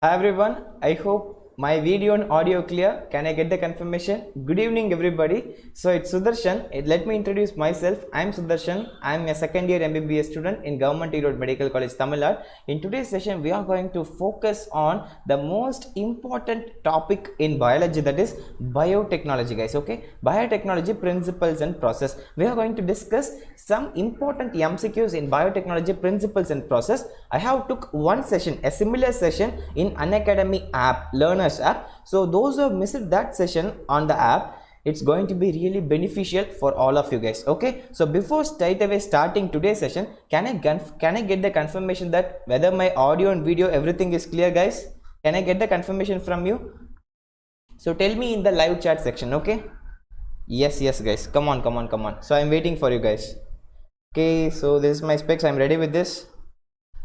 Hi everyone, I hope my video and audio clear. Can I get the confirmation? Good evening everybody. So it's Sudharshan. Let me introduce myself. I'm Sudharshan. I'm a second year MBBS student in Government Road Medical College, Tamil Nadu. In today's session, we are going to focus on the most important topic in biology, that is biotechnology, guys. Okay, biotechnology principles and process. We are going to discuss some important MCQs in biotechnology principles and process. I have took one session, a similar session in Unacademy app, learners app. So those who have missed that session on the app, it's going to be really beneficial for all of you guys. Okay, so before straight away starting today's session, can I get the confirmation that whether my audio and video everything is clear, guys? Can I get the confirmation from you? So tell me in the live chat section. Okay, yes guys, come on. So I'm waiting for you guys. Okay, so this is my specs. I'm ready with this.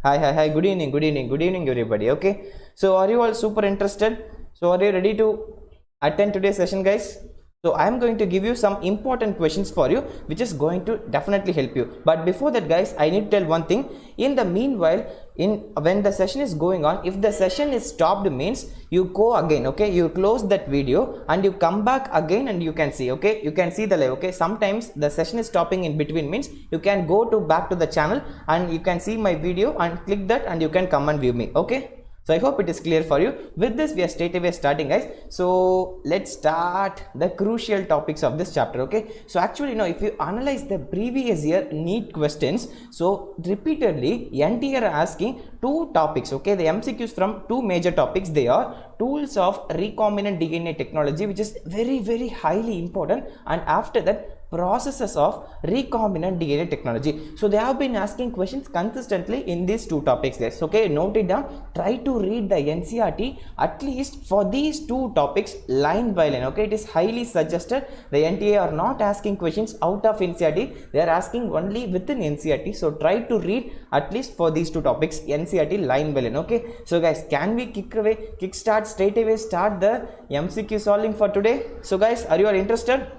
Hi, good evening everybody. Okay, so are you all super interested? So are you ready to attend today's session, guys? So I am going to give you some important questions for you, which is going to definitely help you. But before that, guys, I need to tell one thing. In the meanwhile, when the session is going on, if the session is stopped, means you go again. Okay, you close that video and you come back again and you can see. Okay, you can see the live. Okay, sometimes the session is stopping in between, means you can go to back to the channel and you can see my video and click that and you can come and view me. Okay, so I hope it is clear for you. With this, we are straight away starting, guys. So let's start the crucial topics of this chapter. Okay, so actually, if you analyze the previous year NEET questions, so repeatedly NT are asking two topics. Okay, the MCQs from two major topics. They are tools of recombinant DNA technology, which is very highly important, and after that processes of recombinant DNA technology. So they have been asking questions consistently in these two topics, guys. Okay, note it down. Try to read the NCERT at least for these two topics line by line. Okay, it is highly suggested. The NTA are not asking questions out of NCERT. They are asking only within NCERT. So try to read at least for these two topics NCERT line by line. Okay, so guys, can we straight away start the MCQ solving for today? So guys, are you all interested?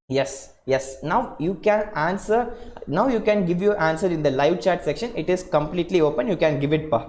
Yes, now you can answer. Now you can give your answer in the live chat section. It is completely open. You can give it pa.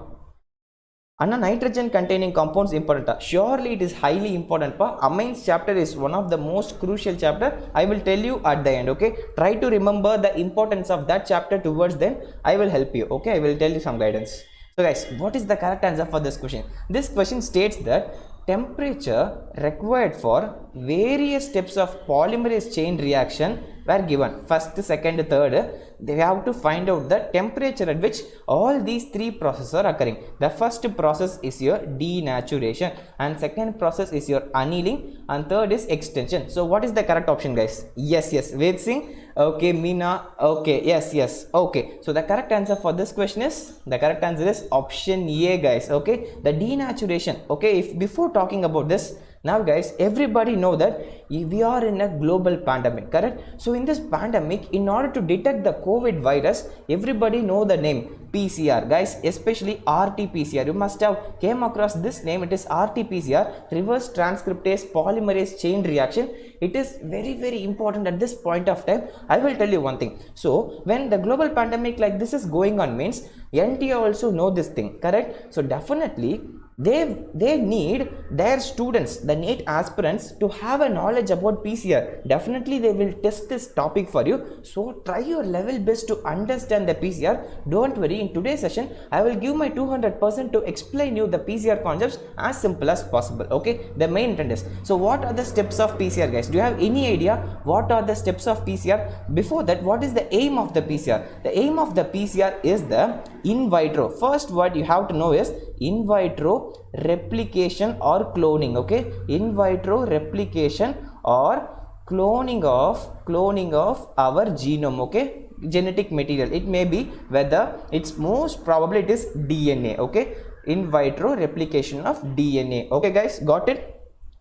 And nitrogen containing compounds important. Surely it is highly important pa. Amines chapter is one of the most crucial chapter. I will tell you at the end. Okay, try to remember the importance of that chapter. Towards then I will help you. Okay, I will tell you some guidance. So guys, what is the correct answer for this question? This question states that temperature required for various steps of polymerase chain reaction were given. First, second, third. They have to find out the temperature at which all these three processes are occurring. The first process is your denaturation, and second process is your annealing, and third is extension. So what is the correct option, guys? Yes, Ved Singh. Okay, Meena. Okay, yes. Okay, so the correct answer for this question is, the correct answer is option A, guys. Okay, the denaturation. Okay, if before talking about this, now guys, everybody know that we are in a global pandemic, correct? So in this pandemic, in order to detect the COVID virus, everybody know the name PCR, guys, especially RT-PCR. You must have came across this name. It is RT-PCR, reverse transcriptase polymerase chain reaction. It is very important at this point of time. I will tell you one thing. So when the global pandemic like this is going on, means NT also know this thing, correct? So definitely they need their students, the NEET aspirants, to have a knowledge about PCR. Definitely they will test this topic for you. So try your level best to understand the PCR. Don't worry, in today's session I will give my 200% to explain you the PCR concepts as simple as possible. Okay, the main intent is, so what are the steps of PCR, guys? Do you have any idea what are the steps of PCR? Before that, what is the aim of the PCR? The aim of the PCR is the in vitro. First word you have to know is in vitro replication or cloning. Okay, in vitro replication or cloning of our genome. Okay, genetic material. It may be whether it's most probably it is DNA. Okay, in vitro replication of DNA. Okay guys, got it?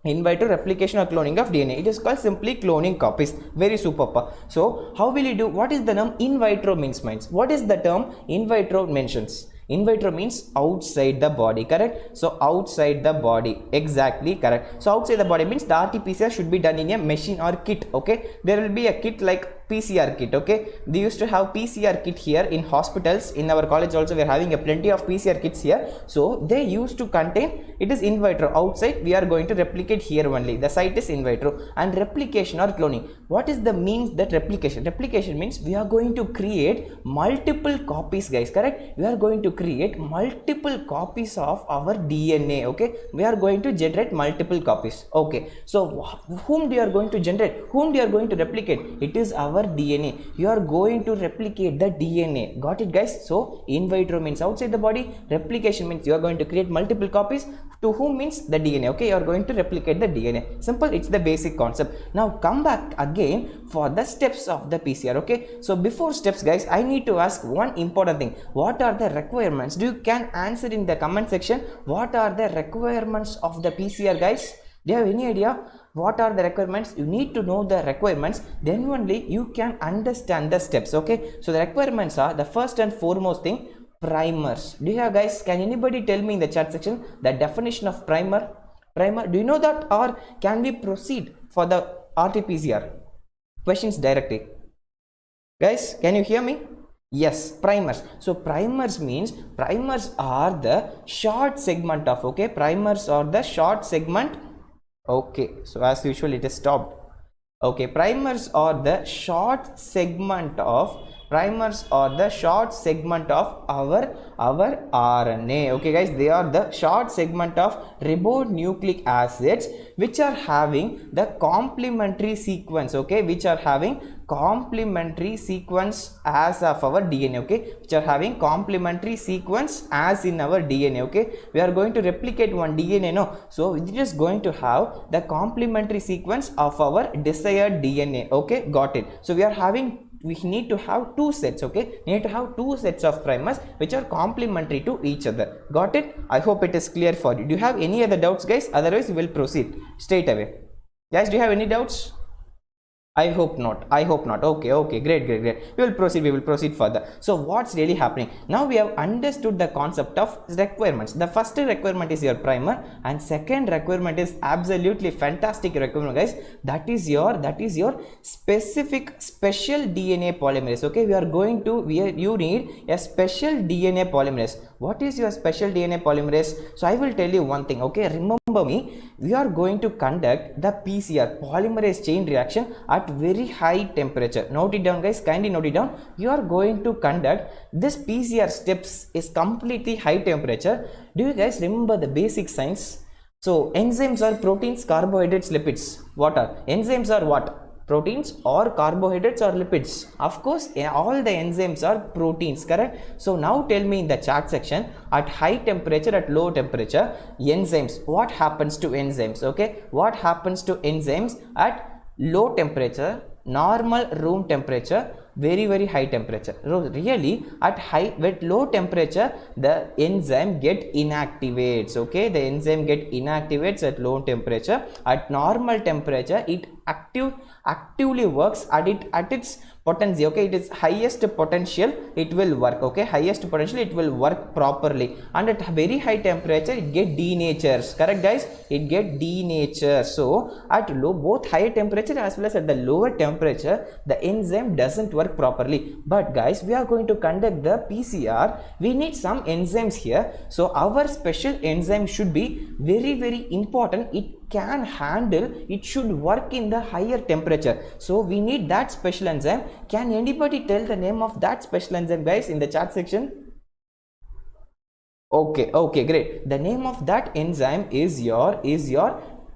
In vitro replication or cloning of DNA. It is called simply cloning copies. Very super. So how will you do? What is the term in vitro means? What is the term in vitro mentions? In vitro means outside the body, correct? So outside the body, exactly correct. So outside the body means the RT-PCR should be done in a machine or kit. Okay, there will be a kit like PCR kit. Okay, they used to have PCR kit here in hospitals. In our college also we are having a plenty of PCR kits here. So they used to contain, it is in vitro. Outside we are going to replicate here only. The site is in vitro. And replication or cloning. What is the means that replication? Replication means we are going to create multiple copies, guys. Correct? We are going to create multiple copies of our DNA. Okay, we are going to generate multiple copies. Okay, so whom we are going to generate, whom we are going to replicate? It is our DNA. You are going to replicate the DNA. Got it, guys? So in vitro means outside the body, replication means you are going to create multiple copies. To whom means the DNA. Okay, you are going to replicate the DNA. Simple, it's the basic concept. Now come back again for the steps of the PCR. Okay, so before steps, guys, I need to ask one important thing. What are the requirements? You can answer in the comment section. What are the requirements of the PCR, guys? Do you have any idea what are the requirements? You need to know the requirements, then only you can understand the steps. Okay, so the requirements are the first and foremost thing, primers. Do you have, guys? Can anybody tell me in the chat section the definition of primer? Primer, do you know that, or can we proceed for the RT-PCR questions directly? Guys, can you hear me? Yes, primers. So primers means, primers are the short segment of, okay, primers are the short segment. Okay, so as usual it is stopped. Okay, primers are the short segment of, primers are the short segment of our RNA. Okay, guys, they are the short segment of ribonucleic acids which are having the complementary sequence. Okay, which are having complementary sequence as of our DNA. Okay, which are having complementary sequence as in our DNA. Okay, we are going to replicate one DNA, no? So it is going to have the complementary sequence of our desired DNA. Okay, got it. So we need to have two sets. Okay, we need to have two sets of primers which are complementary to each other. Got it? I hope it is clear for you. Do you have any other doubts, guys? Otherwise we will proceed straight away. Guys, do you have any doubts? I hope not. I hope not. Okay, great. We will proceed further. So what's really happening? Now we have understood the concept of requirements. The first requirement is your primer, and second requirement is absolutely fantastic requirement, guys. That is your special DNA polymerase. Okay, you need a special DNA polymerase. What is your special DNA polymerase? So I will tell you one thing. Okay, remember me, we are going to conduct the PCR, polymerase chain reaction, at very high temperature. Note it down, guys, kindly note it down. You are going to conduct this PCR steps is completely high temperature. Do you guys remember the basic science? So enzymes are proteins, carbohydrates, lipids. What are enzymes? Are what? Proteins or carbohydrates or lipids? Of course, all the enzymes are proteins, correct? So now tell me in the chat section, at high temperature, at low temperature, enzymes, what happens to enzymes? Okay, what happens to enzymes at low temperature, normal room temperature, very high temperature? Really, with low temperature, the enzyme get inactivates. Okay, the enzyme get inactivates at low temperature. At normal temperature, it actively works at its potency. Okay, it is highest potential, it will work. Okay, highest potential, it will work properly. And at very high temperature, it get denatures. Correct, guys? It get denatures. So at both higher temperature as well as at the lower temperature, the enzyme doesn't work properly. But guys, we are going to conduct the PCR. We need some enzymes here. So our special enzyme should be very important. It can handle, it should work in the higher temperature. So we need that special enzyme. Can anybody tell the name of that special enzyme, guys, in the chat section? Okay, great. The name of that enzyme is your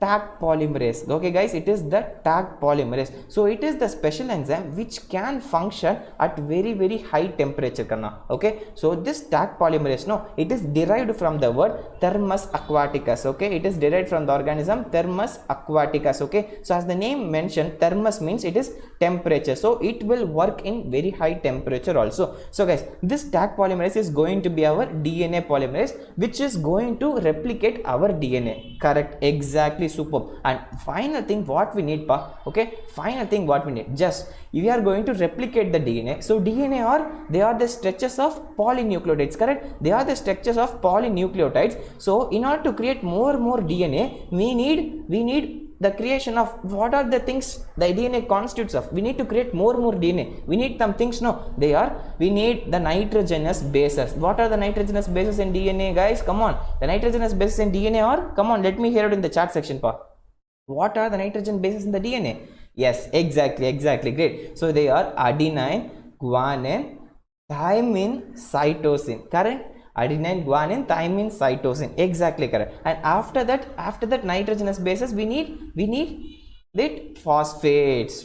Taq polymerase. Okay, guys, it is the Taq polymerase. So it is the special enzyme which can function at very high temperature. Okay, so this Taq polymerase, no, it is derived from the word Thermus aquaticus. Okay, it is derived from the organism Thermus aquaticus. Okay, so as the name mentioned, thermus means it is temperature, so it will work in very high temperature also. So guys, this Taq polymerase is going to be our DNA polymerase which is going to replicate our DNA. Correct, exactly, superb. And final thing what we need, final thing what we need, just we are going to replicate the DNA. So DNA they are the structures of polynucleotides, correct? They are the structures of polynucleotides. So in order to create more DNA, we need the creation of what are the things the DNA constitutes of. We need to create more DNA. We need some things, no, we need the nitrogenous bases. What are the nitrogenous bases in DNA, guys? Come on, the nitrogenous bases in DNA are, come on, let me hear it in the chat section, pa. What are the nitrogen bases in the DNA? Yes, exactly, great. So they are adenine, guanine, thymine, cytosine, correct? Adenine, guanine, thymine, cytosine, exactly correct. And after that nitrogenous bases, we need that phosphates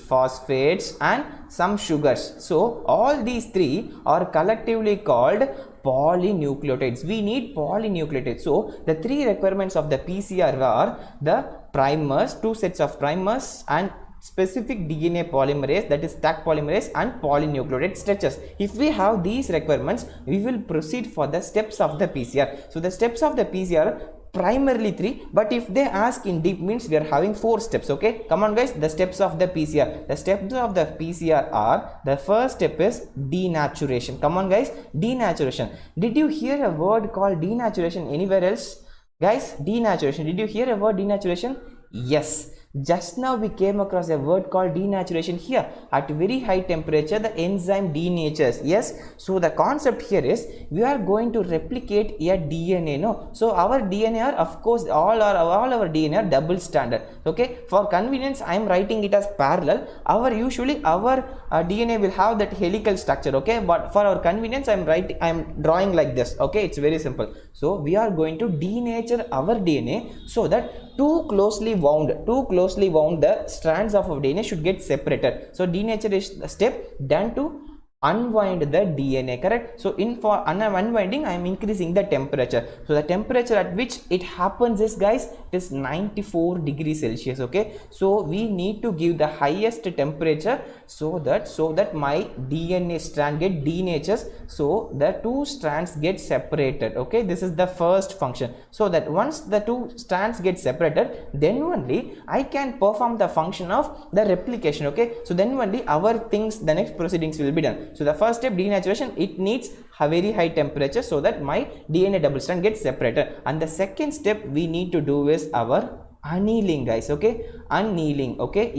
and some sugars. So all these three are collectively called polynucleotides. We need polynucleotides. So the three requirements of the PCR are the primers, two sets of primers, and specific DNA polymerase, that is stack polymerase, and polynucleotide stretches. If we have these requirements, we will proceed for the steps of the PCR. So the steps of the PCR primarily 3, but if they ask in deep, means we are having 4 steps. Okay, come on guys, the steps of the PCR. The steps of the PCR are, the first step is denaturation. Come on guys, denaturation. Did you hear a word called denaturation anywhere else, guys? Denaturation, did you hear a word denaturation? Yes, just now we came across a word called denaturation here. At very high temperature, the enzyme denatures. Yes, so the concept here is we are going to replicate a DNA, no? So our DNA are, of course, all our DNA are double stranded. Okay, for convenience I am writing it as parallel. Usually our DNA will have that helical structure. Okay, but for our convenience I am drawing like this. Okay, it's very simple. So we are going to denature our DNA so that too closely wound the strands of our DNA should get separated. So denature is the step done to unwind the DNA, correct? So for unwinding I am increasing the temperature. So the temperature at which it happens is, guys, it is 94 degrees Celsius. Okay, so we need to give the highest temperature so that my DNA strand get denatures, so the two strands get separated. Okay, this is the first function. So that once the two strands get separated, then only I can perform the function of the replication. Okay, so then only the next proceedings will be done. So the first step, denaturation, it needs a very high temperature so that my DNA double strand gets separated. And the second step we need to do is our annealing, guys. Okay, annealing. Okay,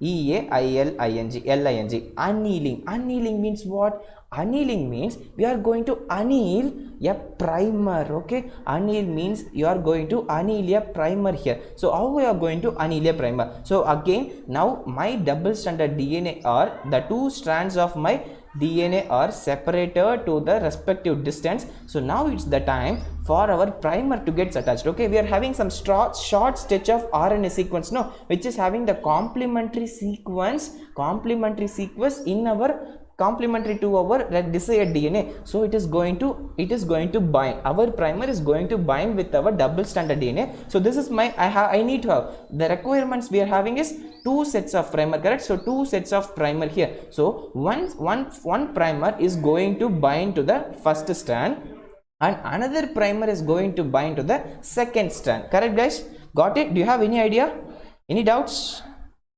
ANNEAILING, annealing. Annealing means what? Annealing means we are going to anneal a primer. Okay, anneal means you are going to anneal a primer here. So how we are going to anneal a primer? So again, now my double stranded DNA are, the two strands of my DNA are separated to the respective distance. So now it's the time for our primer to get attached. Okay, we are having some short stretch of RNA sequence, no, which is having the complementary sequence in our complementary to our desired DNA. So it is going to bind, our primer is going to bind with our double stranded DNA. So this is my, I need to have the requirements we are having is 2 sets of primer, correct? So 2 sets of primer here. So one primer is going to bind to the first strand and another primer is going to bind to the second strand, correct guys? Got it? Do you have any idea? Any doubts?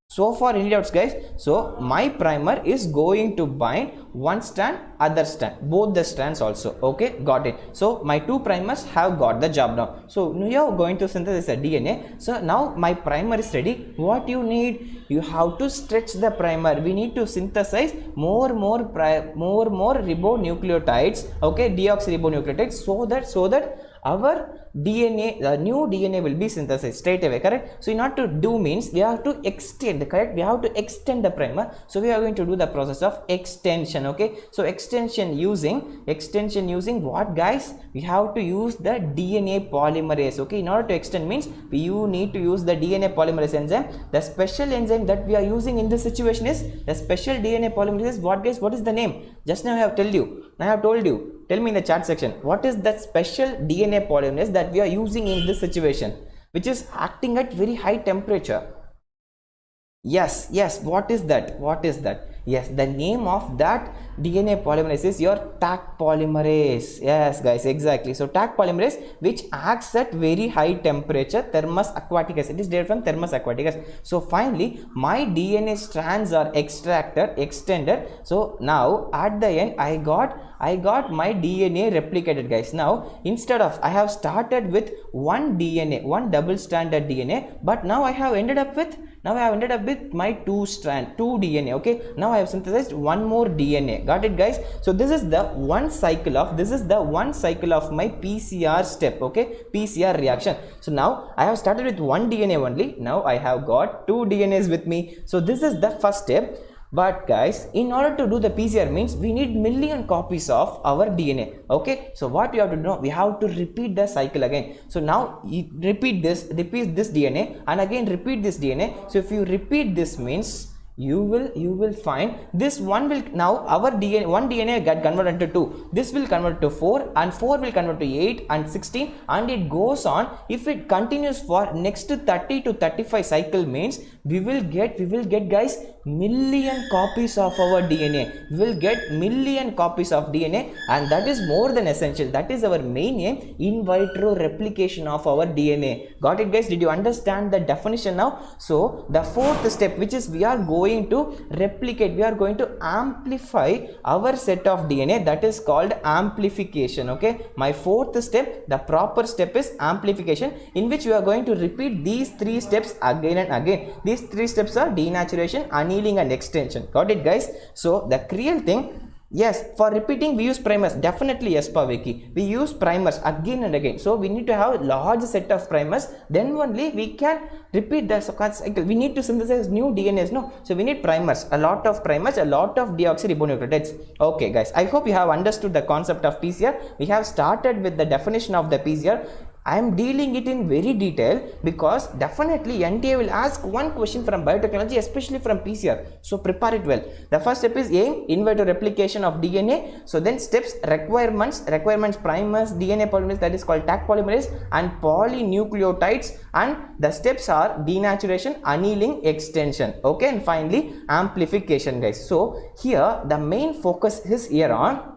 So far, any doubts, guys? So my primer is going to bind one strand, other strand, both the strands also. Okay, got it. So my 2 primers have got the job now. So you are going to synthesize a DNA. So now my primer is ready. What you need? You have to stretch the primer. We need to synthesize more ribonucleotides. Okay, deoxyribonucleotides, so that our DNA, the new DNA will be synthesized straight away, correct? So in order to do means we have to extend, correct? We have to extend the primer. So we are going to do the process of extension. Okay, so extension using what, guys? We have to use the DNA polymerase. Okay, in order to extend means you need to use the DNA polymerase enzyme. The special enzyme that we are using in this situation is the special DNA polymerase. What, guys? What is the name? Just now I have told you. Tell me in the chat section, what is that special DNA polymerase that we are using in this situation, which is acting at very high temperature? Yes, what is that? Yes, the name of that DNA polymerase is your Taq polymerase. Yes, guys, exactly. So Taq polymerase, which acts at very high temperature, thermus aquaticus. It is derived from thermus aquaticus. So finally, my DNA strands are extended. So now at the end, I got I got my DNA replicated, guys. Now instead of, I have started with one DNA, one double stranded DNA, but now I have ended up with my two DNA. Okay, now I have synthesized one more DNA. Got it, guys? So this is the one cycle of my PCR step. Okay, PCR reaction. So now I have started with one DNA only. Now I have got two DNAs with me. So this is the first step. But guys, in order to do the PCR means we need million copies of our DNA. Okay, so what we have to do, we have to repeat the cycle again. So now you repeat this DNA and again repeat this DNA. So if you repeat this means you will find this one will, now our DNA, one DNA get converted into 2, this will convert to 4 and 4 will convert to 8 and 16 and it goes on. If it continues for next 30 to 35 cycle means we will get guys million copies of our DNA. We will get million copies of DNA, and that is more than essential. That is our main aim, in vitro replication of our DNA. Got it, guys? Did you understand the definition now? So the fourth step, which is we are going to replicate, we are going to amplify our set of DNA, that is called amplification. Okay, my fourth step, the proper step is amplification, in which we are going to repeat these 3 steps again and again. These 3 steps are denaturation, annealing and extension. Got it, guys? So the real thing, yes, for repeating we use primers. Definitely yes, Paveki, we use primers again and again. So we need to have a large set of primers, then only we can repeat the cycle. We need to synthesize new DNAs, no? So we need primers, a lot of primers, a lot of deoxyribonucleotides. Okay guys, I hope you have understood the concept of PCR. We have started with the definition of the PCR. I am dealing it in very detail because definitely NTA will ask one question from biotechnology, especially from PCR. So prepare it well. The first step is aim, in vitro replication of DNA. So then steps, requirements, primers, DNA polymerase, that is called Taq polymerase, and polynucleotides, and the steps are denaturation, annealing, extension. Okay, and finally amplification, guys. So here the main focus is here on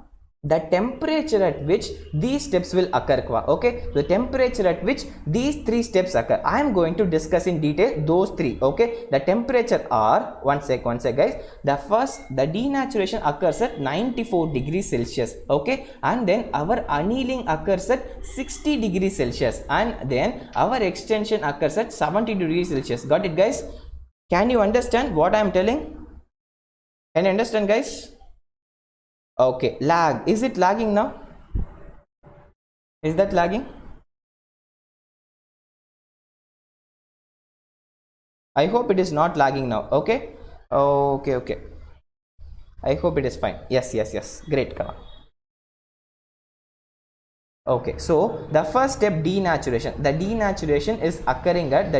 the temperature at which these steps will occur. Okay, the temperature at which these 3 steps occur, I am going to discuss in detail those 3. Okay, the temperature are, one sec guys. The first, the denaturation occurs at 94 degrees Celsius. Okay, and then our annealing occurs at 60 degrees Celsius, and then our extension occurs at 70 degrees Celsius. Got it, guys? Can you understand what I am telling? Can you understand, guys? Okay, lag. Is it lagging now? Is that lagging? I hope it is not lagging now. Okay. Okay. I hope it is fine. Yes. Great. Come on. Okay, so the first step, denaturation. The denaturation is occurring at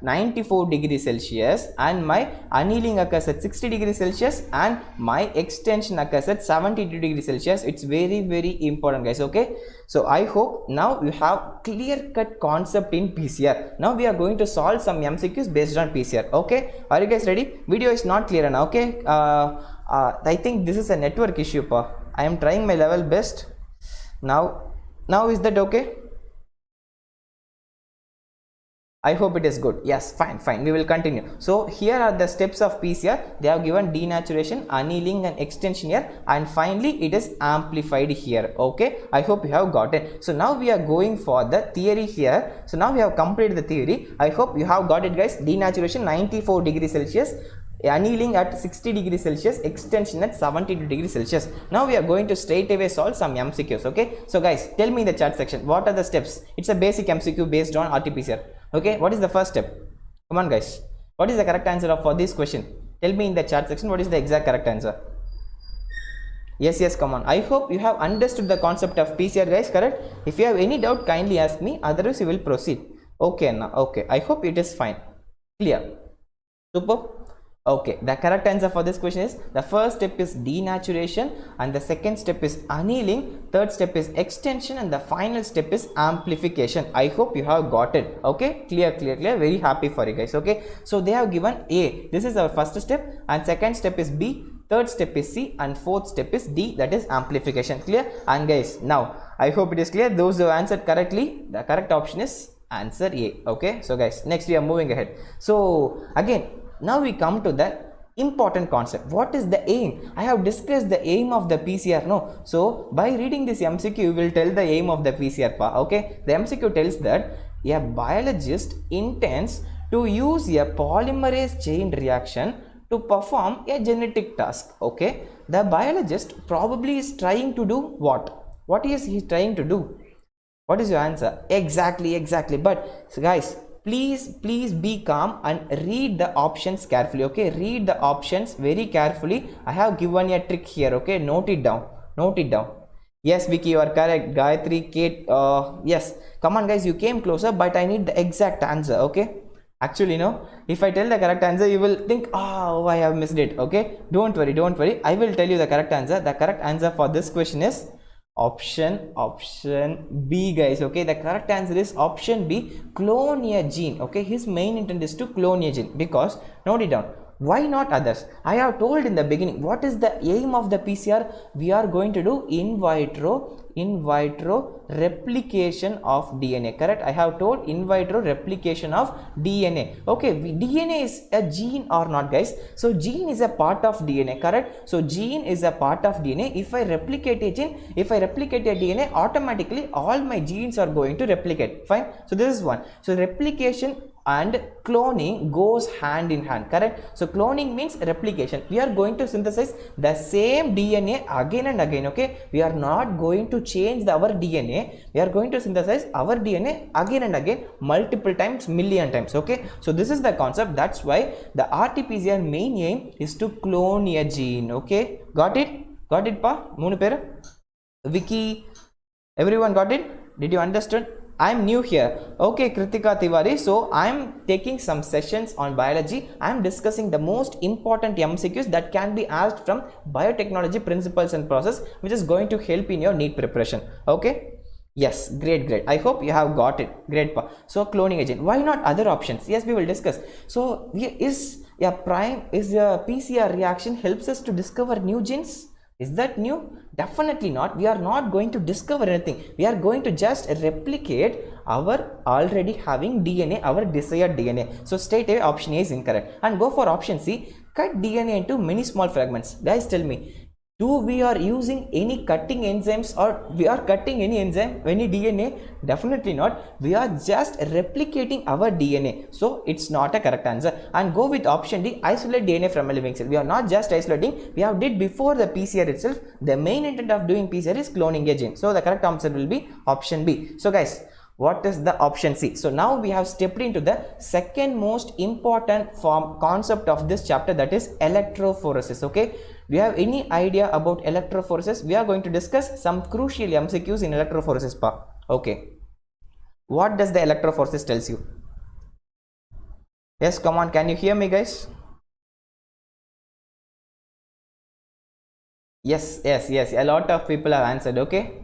94 degrees Celsius, and my annealing occurs at 60 degrees Celsius, and my extension occurs at 70 degrees Celsius. It's very, very important, guys. Okay, so I hope now you have clear-cut concept in PCR. Now we are going to solve some MCQs based on PCR. Okay, are you guys ready? Video is not clear now. Okay, I think this is a network issue, pa. I am trying my level best. Now is that okay? I hope it is good. Yes, fine. We will continue. So here are the steps of PCR. They have given denaturation, annealing and extension here, and finally it is amplified here. Okay, I hope you have got it. So now we are going for the theory here. So now we have completed the theory. I hope you have got it, guys. Denaturation 94 degrees Celsius, annealing at 60 degrees Celsius, extension at 72 degrees Celsius. Now we are going to straight away solve some MCQs. Okay, so guys, tell me in the chat section, what are the steps? It's a basic MCQ based on RT-PCR. Okay, what is the first step? Come on, guys, what is the correct answer for this question? Tell me in the chat section what is the exact correct answer. Yes, come on. I hope you have understood the concept of PCR, guys. Correct? If you have any doubt, kindly ask me, otherwise you will proceed. Okay, now okay, I hope it is fine, clear, super. Okay, the correct answer for this question is, the first step is denaturation, and the second step is annealing, third step is extension, and the final step is amplification. I hope you have got it. Okay, clear. Very happy for you guys. Okay, so they have given A, this is our first step, and second step is B, third step is C, and fourth step is D, that is amplification. Clear? And guys, now I hope it is clear. Those who answered correctly, the correct option is answer A. Okay, so guys, next we are moving ahead. So again, now we come to the important concept. What is the aim? I have discussed the aim of the PCR, no? So by reading this MCQ, you will tell the aim of the PCR part. Okay, the MCQ tells that a biologist intends to use a polymerase chain reaction to perform a genetic task. Okay, the biologist probably is trying to do what is he trying to do? What is your answer? Exactly. But so guys, please be calm and read the options carefully. Okay, read the options very carefully. I have given a trick here. Okay, note it down. Yes, Vicky, you are correct. Gayatri, Kate, yes, come on guys, you came closer, but I need the exact answer. Okay, actually no, if I tell the correct answer, you will think, oh, I have missed it. Okay, don't worry, I will tell you the correct answer. The correct answer for this question is option B, guys. Okay, the correct answer is option B, clone a gene. Okay, his main intent is to clone a gene, because note it down, why not others? I have told in the beginning, what is the aim of the PCR? We are going to do in vitro replication of DNA, correct? I have told in vitro replication of DNA. Okay, DNA is a gene or not, guys? So gene is a part of DNA, correct? So gene is a part of DNA. If I replicate a gene, if I replicate a DNA, automatically all my genes are going to replicate. Fine. So this is one. So replication and cloning goes hand in hand, correct? So cloning means replication. We are going to synthesize the same DNA again and again. Okay, we are not going to change our DNA. We are going to synthesize our DNA again and again, multiple times, million times. Okay, so this is the concept. That's why the RT-PCR main aim is to clone a gene. Okay, got it pa? Moonu pera? Vicky, everyone got it? Did you understand? I'm new here. Okay, Kritika Tiwari. So I'm taking some sessions on biology. I'm discussing the most important MCQs that can be asked from biotechnology principles and process, which is going to help in your NEET preparation. Okay. Yes, great. I hope you have got it. Great. So cloning agent. Why not other options? Yes, we will discuss. So is a PCR reaction helps us to discover new genes? Is that new? Definitely not. We are not going to discover anything. We are going to just replicate our already having DNA, our desired DNA. So straight away option A is incorrect. And go for option C, cut DNA into many small fragments. Guys, tell me, do we are using any cutting enzymes, or we are cutting any enzyme, any DNA? Definitely not. We are just replicating our DNA. So it's not a correct answer. And go with option D, isolate DNA from a living cell. We are not just isolating. We have did before the PCR itself. The main intent of doing PCR is cloning a gene. So the correct answer will be option B. So guys, what is the option C? So now we have stepped into the second most important concept of this chapter, that is electrophoresis. Okay, do you have any idea about electrophoresis? We are going to discuss some crucial MCQs in electrophoresis part. Okay, what does the electrophoresis tells you? Yes, come on, can you hear me, guys? Yes, a lot of people have answered. Okay,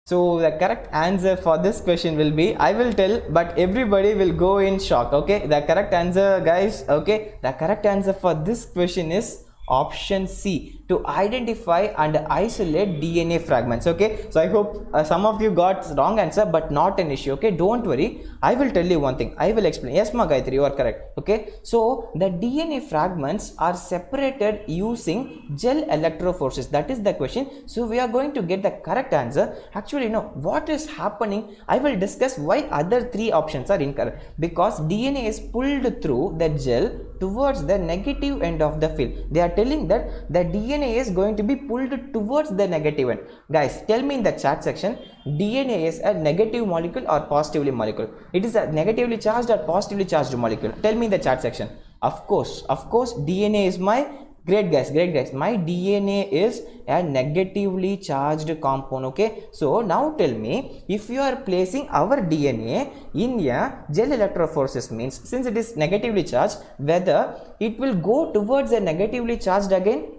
so the correct answer for this question will be, I will tell, but everybody will go in shock. Okay, the correct answer, guys, okay, the correct answer for this question is option C, to identify and isolate DNA fragments. Okay, so I hope some of you got wrong answer, but not an issue. Okay, don't worry, I will tell you one thing, I will explain. Yes, Gayatri, you are correct. Okay, so the DNA fragments are separated using gel electrophoresis. That is the question. So we are going to get the correct answer. Actually, no, what is happening, I will discuss why other three options are incorrect. Because DNA is pulled through the gel towards the negative end of the field. They are telling that the DNA is going to be pulled towards the negative end. Guys, tell me in the chat section, DNA is a negative molecule or positively molecule? It is a negatively charged or positively charged molecule? Tell me in the chat section. Of course, DNA is my great guys. My DNA is a negatively charged compound. Okay, so now tell me, if you are placing our DNA in a gel electrophoresis, means since it is negatively charged, whether it will go towards a negatively charged again?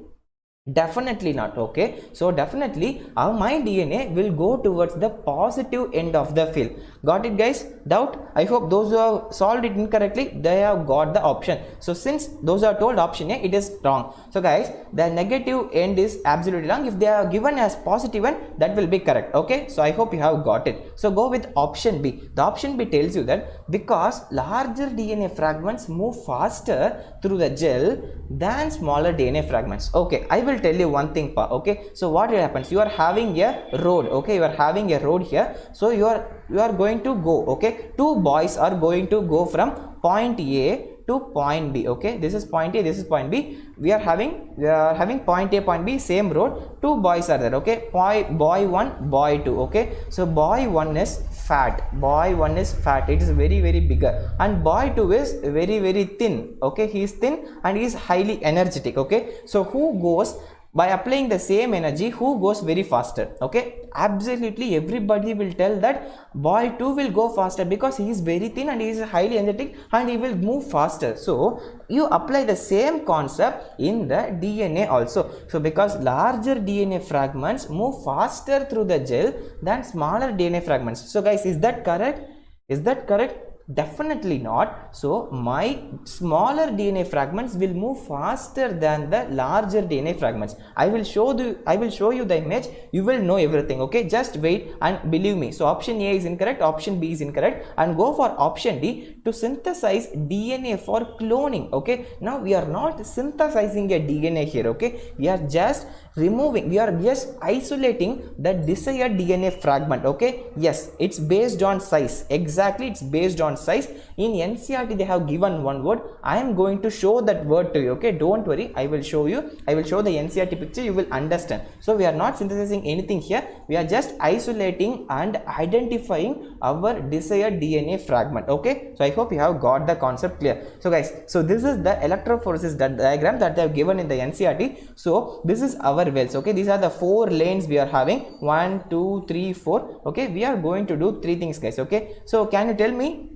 Definitely not. Okay, so definitely my DNA will go towards the positive end of the field. Got it, guys? Doubt? I hope those who have solved it incorrectly, they have got the option. So since those are told option A, it is wrong. So guys, the negative end is absolutely wrong. If they are given as positive end, that will be correct. Okay, so I hope you have got it. So go with option B. The option B tells you that because larger DNA fragments move faster through the gel than smaller DNA fragments. Okay, I will tell you one thing, okay. So what happens, you are having a road, okay, you are having a road here. So you are going to go, okay, two boys are going to go from point A to point B. Okay, this is point A, this is point B. We are having point A, point B, same road. Two boys are there. Okay, boy 1, boy 2. Okay, so boy 1 is fat, boy 1 is fat, it is very bigger, and boy 2 is very thin. Okay, he is thin and he is highly energetic. Okay, so who goes, by applying the same energy, who goes very faster? Okay, absolutely everybody will tell that boy 2 will go faster because he is very thin and he is highly energetic and he will move faster. So you apply the same concept in the DNA also. So because larger DNA fragments move faster through the gel than smaller DNA fragments. So guys, is that correct? Is that correct? Definitely not. So my smaller DNA fragments will move faster than the larger DNA fragments. I will show you the image. You will know everything. Okay, just wait and believe me. So option A is incorrect, option B is incorrect, and go for option D, to synthesize DNA for cloning. Okay, now we are not synthesizing a DNA here. Okay, we are just removing, we are just isolating the desired DNA fragment. Okay, yes, it's based on size. Exactly, it's based on size. In NCERT they have given one word. I am going to show that word to you. Okay, don't worry, I will show you. I will show the NCERT picture, you will understand. So we are not synthesizing anything here, we are just isolating and identifying our desired DNA fragment. Okay, so I hope you have got the concept clear. So guys, so this is the electrophoresis diagram that they have given in the NCERT. So this is our wells. Okay, these are the 4 lanes we are having, 1 2 3 4. Okay, we are going to do 3 things, guys. Okay, so can you tell me,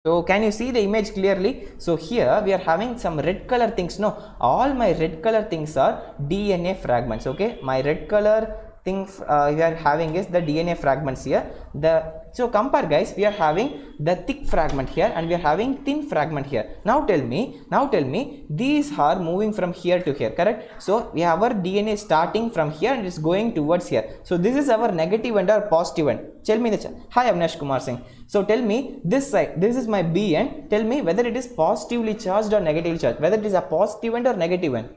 so can you see the image clearly? So here we are having some red color things. No, all my red color things are DNA fragments. Okay, my red color things we are having is the DNA fragments here. So compare, guys, we are having the thick fragment here and we are having thin fragment here. Now tell me, these are moving from here to here, correct? So we have our DNA starting from here and it's going towards here. So this is our negative end or positive end. Tell me the chat. Hi Avinash Kumar Singh. So tell me this side, this is my B end. Tell me whether it is positively charged or negatively charged, whether it is a positive end or negative end.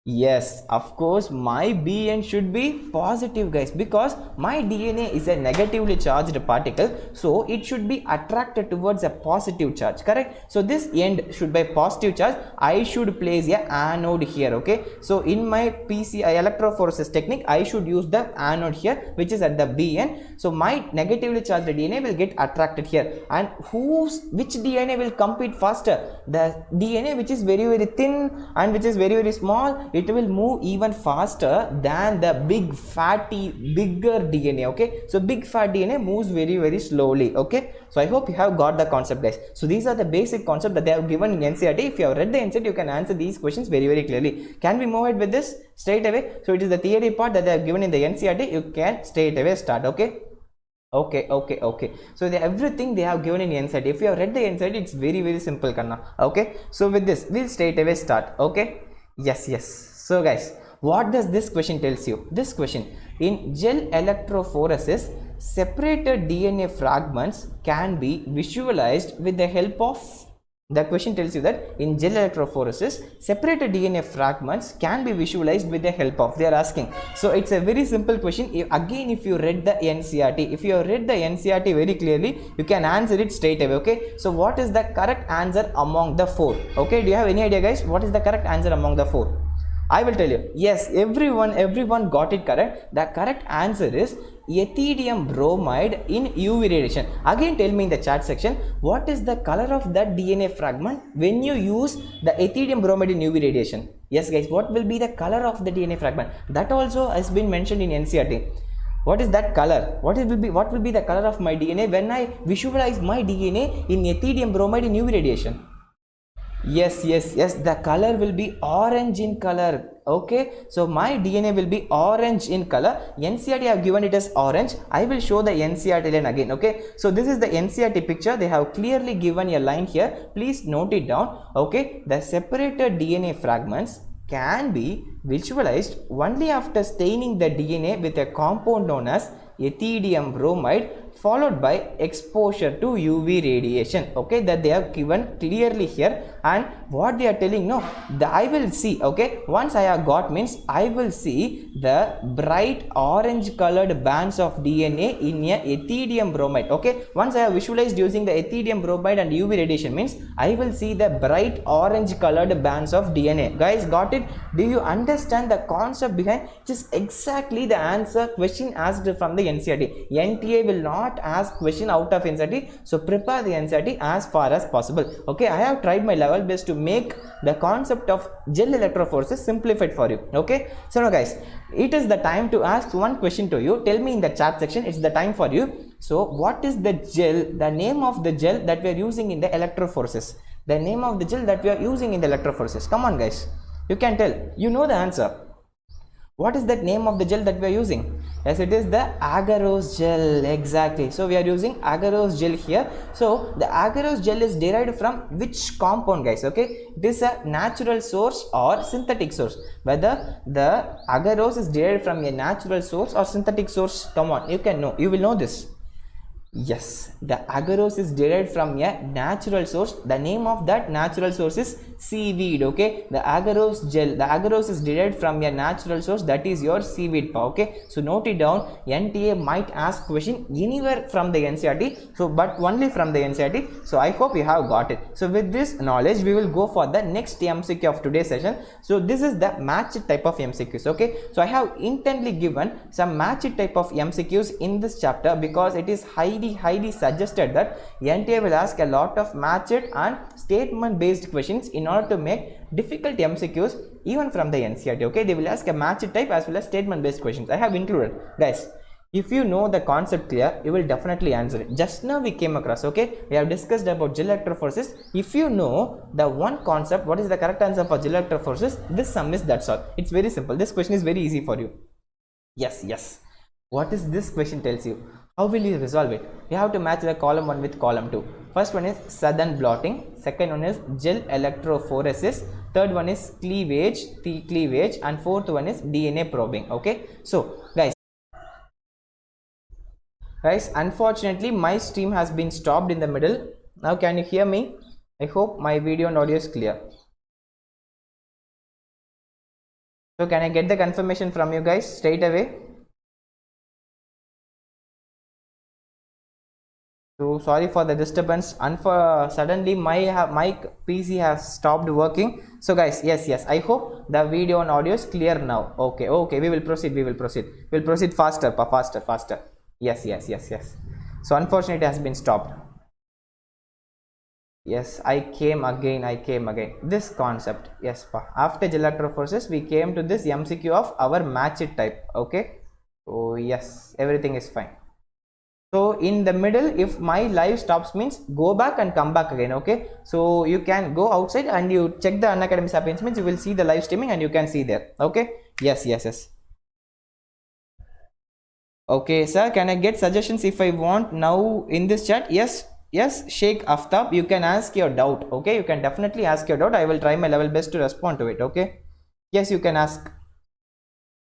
Yes, of course, my B end should be positive, guys, because my DNA is a negatively charged particle, so it should be attracted towards a positive charge, correct? So this end should be positive charge. I should place a anode here. Okay, so in my electrophoresis technique, I should use the anode here, which is at the B end. So my negatively charged DNA will get attracted here, and which DNA will compete faster? The DNA which is very thin and which is very small, it will move even faster than the bigger DNA. Okay, so big fat DNA moves very slowly. Okay, so I hope you have got the concept, guys. So these are the basic concepts that they have given in NCERT. If you have read the NCERT, you can answer these questions very clearly. Can we move ahead with this straight away? So it is the theory part that they have given in the NCERT. You can straight away start. Okay, so everything they have given in NCERT. If you have read the NCERT, it's very simple, Kanna. Okay, so with this we'll straight away start. Okay, yes. So guys, what does this question tells you? This question, in gel electrophoresis, separated DNA fragments can be visualized with the help of, the question tells you that in gel electrophoresis, separated DNA fragments can be visualized with the help of, they are asking. So it's a very simple question. If you read the NCERT, very clearly, you can answer it straight away. Okay, so what is the correct answer among the 4? Okay, do you have any idea, guys, what is the correct answer among the 4? I will tell you. Yes, everyone got it correct. The correct answer is ethidium bromide in UV radiation. Again, tell me in the chat section, what is the color of that DNA fragment when you use the ethidium bromide in UV radiation? Yes, guys, what will be the color of the DNA fragment? That also has been mentioned in NCERT. What is that color? What will be the color of my DNA when I visualize my DNA in ethidium bromide in UV radiation? Yes, the color will be orange in color. Okay, so my DNA will be orange in color. NCERT have given it as orange. I will show the NCERT line again. Okay, so this is the NCERT picture. They have clearly given a line here. Please note it down. Okay, the separated DNA fragments can be visualized only after staining the DNA with a compound known as ethidium bromide, followed by exposure to UV radiation. Okay, that they have given clearly here. And what they are telling, no, the I will see, okay, once I have got means I will see the bright orange colored bands of DNA in a ethidium bromide. Okay, once I have visualized using the ethidium bromide and UV radiation means I will see the bright orange colored bands of DNA. Guys, got it? Do you understand the concept behind? Just exactly the answer question asked from the NCERT. NTA will not ask question out of NCERT, so prepare the NCERT as far as possible. Okay, I have tried my level best to make the concept of gel electrophoresis simplified for you. Okay, so now guys, it is the time to ask one question to you. Tell me in the chat section. It's the time for you. So what is the gel, the name of the gel that we are using in the electrophoresis? The name of the gel that we are using in the electrophoresis. Come on guys, you can tell. You know the answer. What is that name of the gel that we are using? Yes, it is the agarose gel. Exactly. So we are using agarose gel here. So the agarose gel is derived from which compound, guys? Okay, it is a natural source or synthetic source. Whether the agarose is derived from a natural source or synthetic source, come on, you can know. You will know this. Yes, the agarose is derived from a natural source. The name of that natural source is seaweed. Okay, the agarose gel, the agarose is derived from a natural source, that is your seaweed. Okay, so note it down. NTA might ask question anywhere from the NCERT, so but only from the NCERT. So I hope you have got it. So with this knowledge, we will go for the next MCQ of today's session. So this is the matched type of MCQs. Okay, so I have intently given some matched type of MCQs in this chapter because it is highly suggested that NTA will ask a lot of matched and statement based questions in order to make difficult MCQs even from the NCERT. Okay, they will ask a matched type as well as statement based questions. I have included. Guys, if you know the concept clear, you will definitely answer it. Just now we came across, okay, we have discussed about gel electrophoresis. If you know the one concept, what is the correct answer for gel electrophoresis, this sum is, that's all. It's very simple. This question is very easy for you. Yes. What is this question tells you? How will you resolve it? You have to match the column 1 with column 2. First one is southern blotting, second one is gel electrophoresis, third one is cleavage, and fourth one is DNA probing. Okay, so guys, unfortunately my stream has been stopped in the middle. Now can you hear me? I hope my video and audio is clear. So can I get the confirmation from you guys straight away? So sorry for the disturbance. Suddenly my PC has stopped working. So guys, yes, I hope the video and audio is clear now. Okay, we will proceed. We'll proceed faster. Yes. So unfortunately it has been stopped. Yes, I came again. This concept, yes, after gel electrophoresis we came to this MCQ of our matched type. Okay, oh yes, everything is fine. So in the middle, if my live stops means go back and come back again. Okay, so you can go outside and you check the Unacademy Sapiens means you will see the live streaming and you can see there. Okay, yes. Okay, sir, can I get suggestions if I want now in this chat? Yes, Sheikh Aftab, you can ask your doubt. Okay, you can definitely ask your doubt. I will try my level best to respond to it. Okay, yes, you can ask.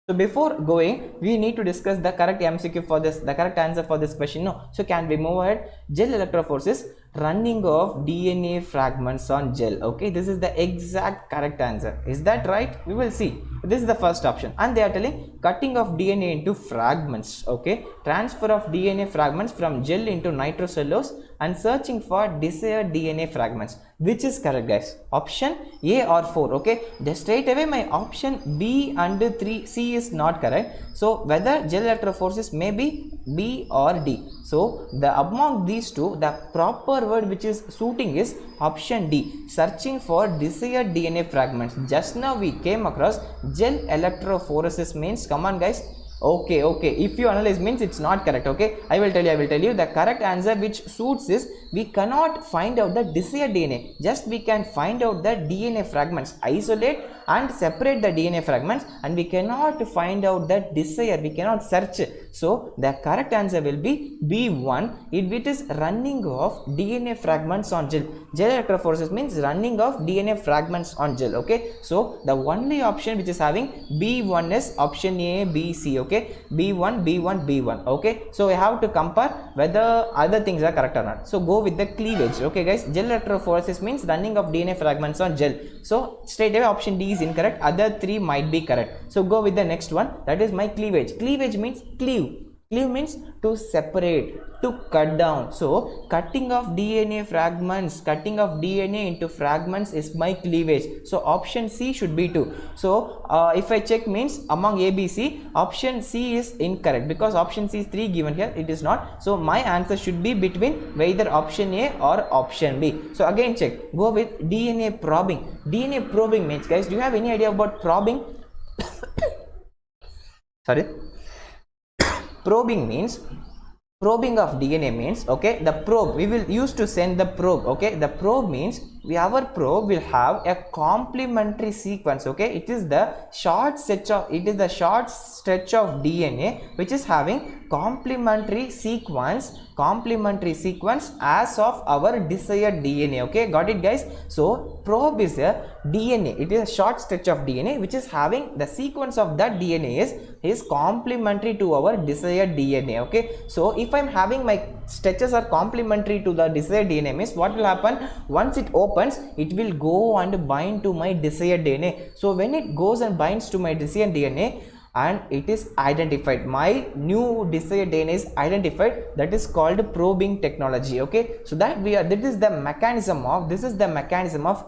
So before going, we need to discuss the correct MCQ for this, the correct answer for this question. No, so can we move ahead? Gel electrophoresis, running of DNA fragments on gel. Okay, this is the exact correct answer. Is that right? We will see. This is the first option, and they are telling cutting of DNA into fragments. Okay, transfer of DNA fragments from gel into nitrocellulose and searching for desired DNA fragments. Which is correct, guys? Option A or 4? Okay, just straight away my option B and 3C is not correct. So whether gel electrophoresis may be B or D. So among these two, the proper word which is suiting is option D, searching for desired DNA fragments. Just now we came across gel electrophoresis means, come on guys. Okay, if you analyze means it's not correct. Okay, I will tell you the correct answer which suits is we cannot find out the desired DNA. Just we can find out the DNA fragments, isolate and separate the DNA fragments, and we cannot find out the desired, we cannot search. So the correct answer will be B1. It is running of DNA fragments on gel. Gel electrophoresis means running of DNA fragments on gel. Okay, so the only option which is having B1 is option A, B, C. Okay, B1, B1, B1. Okay, so we have to compare whether other things are correct or not. So go with the cleavage. Okay guys, gel electrophoresis means running of DNA fragments on gel. So straight away option D is incorrect, other three might be correct. So go with the next one, that is my cleavage. Cleavage means cleave. Cleave means to separate, to cut down. So cutting of DNA fragments, cutting of DNA into fragments is my cleavage. So option C should be 2. So if I check means among A, B, C, option C is incorrect because option C is 3 given here, it is not. So my answer should be between either option A or option B. So again check, go with DNA probing. DNA probing means, guys, do you have any idea about probing? Sorry. Probing means, probing of DNA means, okay, the probe we will use to send the probe. Okay, the probe means our probe will have a complementary sequence. Okay, it is the short stretch of DNA which is having complementary sequence as of our desired DNA. Okay, got it guys? So probe is a DNA, it is a short stretch of DNA which is having the sequence of that DNA is complementary to our desired DNA. Okay, so if I'm having my stretches are complementary to the desired DNA means what will happen? Once it opens, it will go and bind to my desired DNA. So when it goes and binds to my desired DNA and it is identified, my new desired DNA is identified, that is called probing technology. Okay, so that this is the mechanism of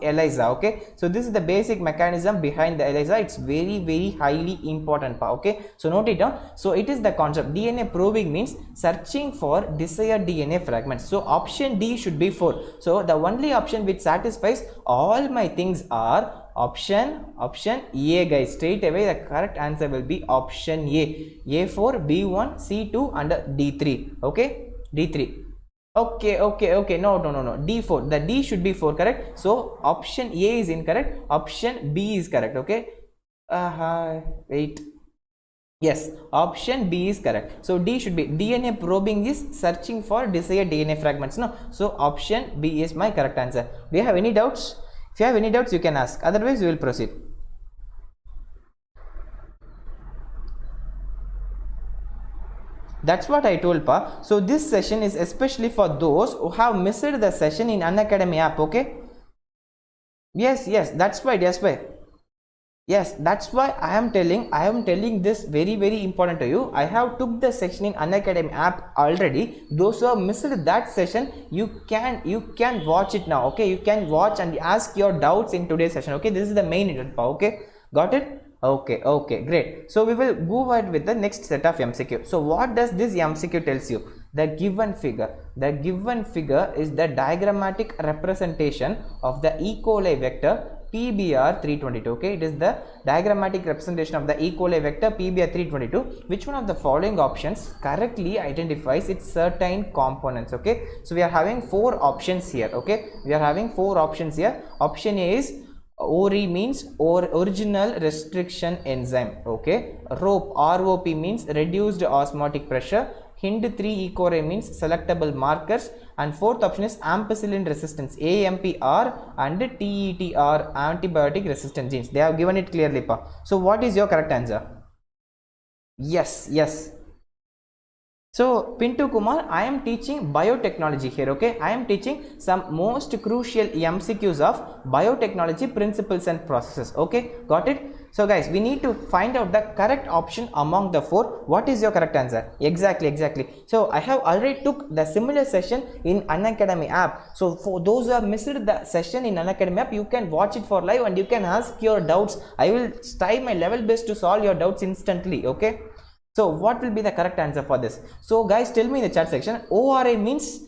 ELISA. Okay, so this is the basic mechanism behind the ELISA. It's very, very highly important. Okay, so note it down. So it is the concept. DNA probing means searching for desired DNA fragments. So option D should be 4. So the only option which satisfies all my things are option A, guys. Straight away the correct answer will be option A. A4, B1, C2 and D3. Okay, D3. Okay, no, D4. The D should be 4, correct? So option A is incorrect, option B is correct. Okay, wait, yes, option B is correct. So D should be, DNA probing is searching for desired DNA fragments. No, so option B is my correct answer. Do you have any doubts? If you have any doubts, you can ask. Otherwise, we will proceed. That's what I told Pa. So this session is especially for those who have missed the session in Unacademy app. Okay. Yes, that's why. Yes, that's why I am telling this very, very important to you. I have took the section in Unacademy app already. Those who have missed that session, you can watch it now. Okay, you can watch and ask your doubts in today's session. Okay, this is the main intent. Okay, got it? Okay, great. So we will go ahead with the next set of MCQ. So what does this MCQ tells you? The given figure is the diagrammatic representation of the E. coli vector PBR 322. Okay, it is the diagrammatic representation of the E. coli vector PBR 322. Which one of the following options correctly identifies its certain components? Okay, so we are having 4 options here. Okay, we are having 4 options here. Option A is ORE means original restriction enzyme. Okay, ROP means reduced osmotic pressure. HIND3 E. coli means selectable markers, and 4th option is ampicillin resistance, AMPR and TETR, antibiotic resistant genes. They have given it clearly, Pa. So what is your correct answer? Yes. So Pintu Kumar, I am teaching biotechnology here. Okay, I am teaching some most crucial MCQs of biotechnology principles and processes. Okay, got it? So guys, we need to find out the correct option among the 4. What is your correct answer? Exactly. So I have already took the similar session in Unacademy app. So for those who have missed the session in Unacademy app, you can watch it for live and you can ask your doubts. I will try my level best to solve your doubts instantly. Okay, so what will be the correct answer for this? So guys, tell me in the chat section. ORA means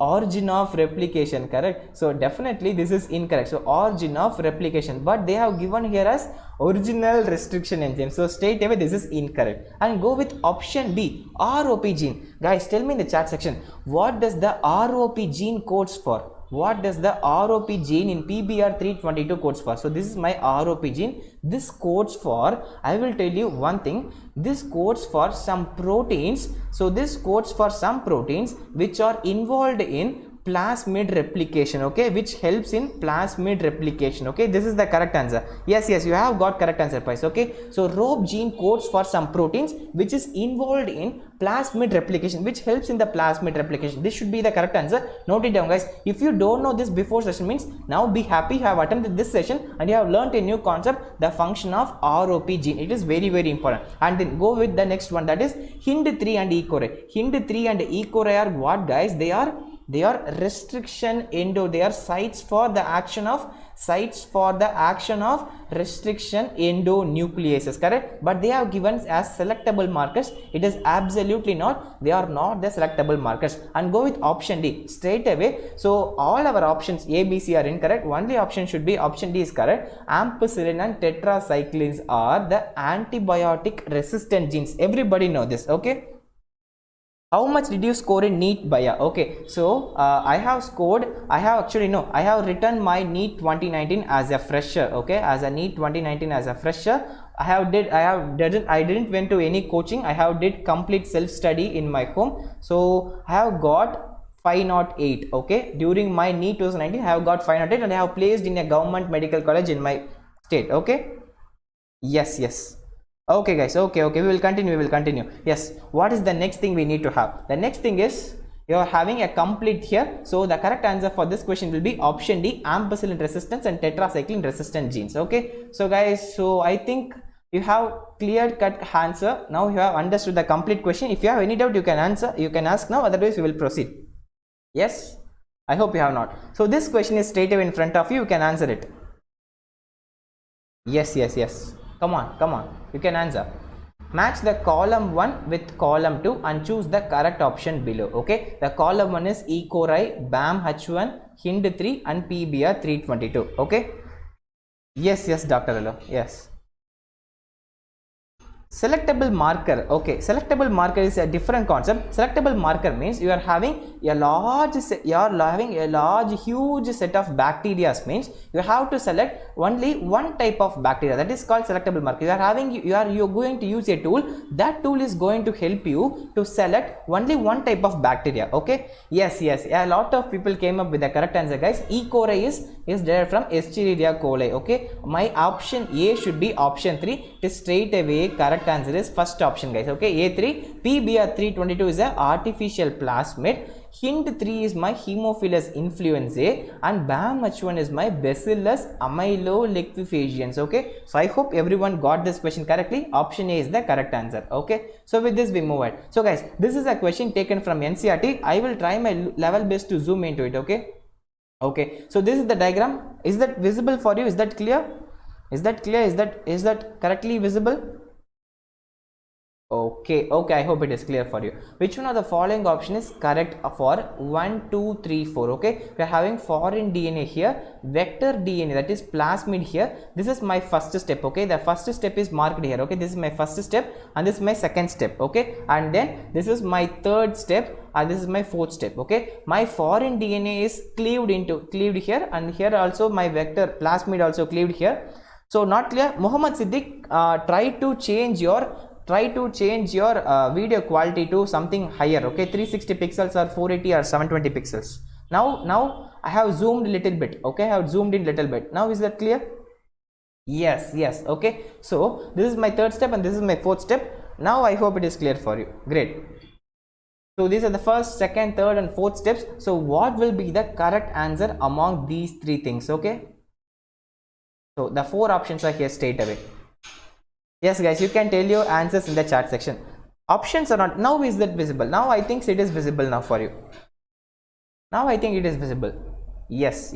origin of replication, correct? So definitely this is incorrect. So origin of replication, but they have given here as original restriction enzyme. So straight away this is incorrect. And go with option B, ROP gene. Guys, tell me in the chat section, what does the ROP gene codes for? What does the ROP gene in PBR322 codes for? So this is my ROP gene. This codes for, I will tell you one thing, this codes for some proteins. So this codes for some proteins which are involved in plasmid replication, okay, which helps in plasmid replication. Okay, this is the correct answer. Yes, you have got correct answer, guys. Okay, so ROP gene codes for some proteins which is involved in plasmid replication, which helps in the plasmid replication. This should be the correct answer. Note it down, guys. If you don't know this before session, means now be happy you have attended this session and you have learned a new concept, the function of ROP gene. It is very important. And then go with the next one, that is HIND3 and E-core. HIND3 and E-core are what, guys? They are restriction endo. They are sites for the action of restriction endonucleases, correct? But they are given as selectable markers. It is absolutely not. They are not the selectable markers. And go with option D straight away. So all our options A, B, C are incorrect. Only option should be option D is correct. Ampicillin and tetracyclines are the antibiotic resistant genes. Everybody know this, okay? How much did you score in NEET Baya? Okay, so I have written my NEET 2019 as a fresher. Okay, as a NEET 2019 as a fresher, I didn't went to any coaching. I have did complete self study in my home. So I have got 508. Okay, during my NEET 2019, I have got 508 and I have placed in a government medical college in my state. Okay, yes. Okay, guys. Okay. We will continue. Yes. What is the next thing we need to have? The next thing is you are having a complete here. So the correct answer for this question will be option D, ampicillin resistance and tetracycline resistant genes. Okay. So guys, so I think you have clear cut answer. Now you have understood the complete question. If you have any doubt, you can answer. You can ask now. Otherwise, we will proceed. Yes. I hope you have not. So this question is straight away in front of you. You can answer it. Yes. Come on. You can answer. Match the column 1 with column 2 and choose the correct option below. Okay. The column 1 is E. coli, BAM H1, HIND3 and PBR322. Okay. Yes, Dr. Hello. Yes. Selectable marker. Okay, selectable marker is a different concept. Selectable marker means you are having a huge set of bacteria. Means you have to select only one type of bacteria. That is called selectable marker. You are going to use a tool. That tool is going to help you to select only one type of bacteria. Okay. Yes. A lot of people came up with the correct answer, guys. E. coli is derived from Escherichia coli. Okay. My option A should be option 3. It is straight away correct answer is first option, guys. Okay, A3. PBR322 is a artificial plasmid. HIND3 is my Haemophilus influenzae and BAM H1 is my Bacillus amyloliquefasians. Okay, so I hope everyone got this question correctly. Option A is the correct answer. Okay, so with this we move on. So guys, this is a question taken from NCERT. I will try my level best to zoom into it. Okay, so this is the diagram. Is that visible for you? Is that clear? Is that correctly visible? Okay, I hope it is clear for you. Which one of the following option is correct for 1, 2, 3, 4? Okay, we are having foreign DNA here, vector DNA, that is plasmid here. This is my first step. Okay, the first step is marked here. Okay, this is my first step and this is my second step. Okay, and then this is my third step and this is my fourth step. Okay, my foreign DNA is cleaved here, and here also my vector plasmid also cleaved here. So not clear. Muhammad Siddiq, try to change your video quality to something higher. Okay, 360 pixels or 480 or 720 pixels. Now I have zoomed a little bit. Okay, I have zoomed in a little bit. Now is that clear? Yes. Okay, so this is my third step and this is my fourth step. Now I hope it is clear for you. Great. So these are the first, second, third and fourth steps. So what will be the correct answer among these three things? Okay, so the four options are here straight away. Yes, guys, you can tell your answers in the chat section. Options are not. Now is that visible? Now I think it is visible now for you. Now I think it is visible. Yes.